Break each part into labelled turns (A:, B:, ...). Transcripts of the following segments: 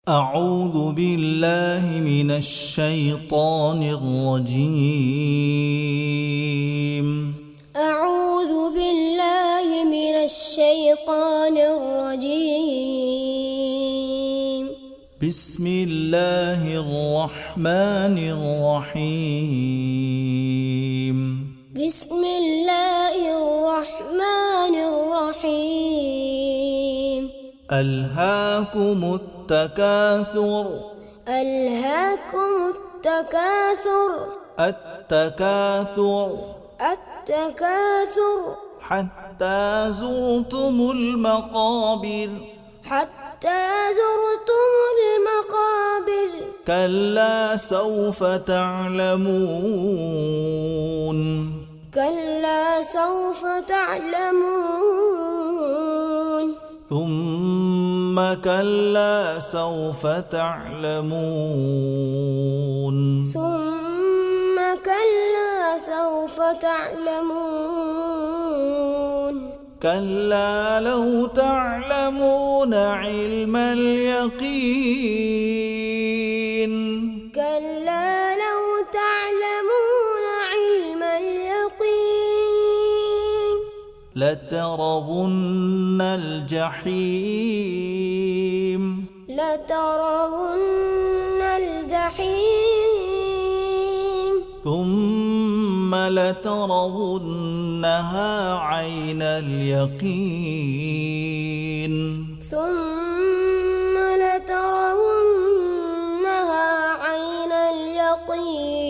A: أعوذ بالله من الشيطان الرجيم.
B: أعوذ بالله من الشيطان الرجيم.
A: بسم الله الرحمن الرحيم.
B: بسم الله الرحمن الرحيم.
A: ألهاكم التكاثر.
B: ألهاكم التكاثر.
A: التكاثر
B: التكاثر
A: حتى زرتم المقابر.
B: حتى زرتم المقابر.
A: كلا سوف تعلمون.
B: كلا سوف تعلمون.
A: ثم كلا سوف تعلمون.
B: ثم كلا سوف تعلمون.
A: كلا لو تعلمون علم اليقين.
B: كلا لو تعلمون علم اليقين.
A: لترون الجحيم.
B: لترون الجحيم.
A: ثم لترونها عين اليقين.
B: ثم لترونها عين اليقين.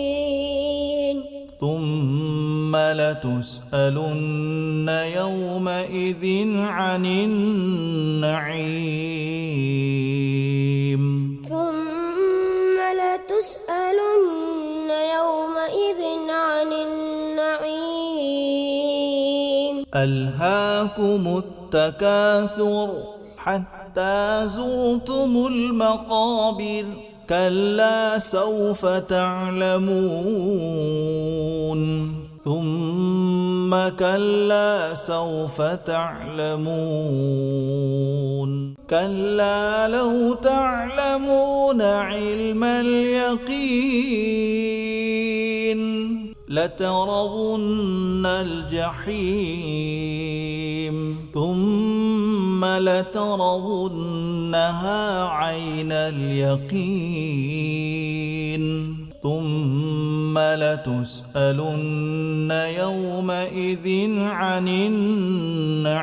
A: ثم لتسألن يومئذ عن النعيم.
B: ثم لتسألن يومئذ عن النعيم.
A: ألهاكم التكاثر حتى زرتم المقابر. كلا سوف تعلمون. ثم كلا سوف تعلمون. كلا لو تعلمون علم اليقين. لترون الجحيم. ثم لترونها عين اليقين. ثم لتسألن يومئذ عن النعيم.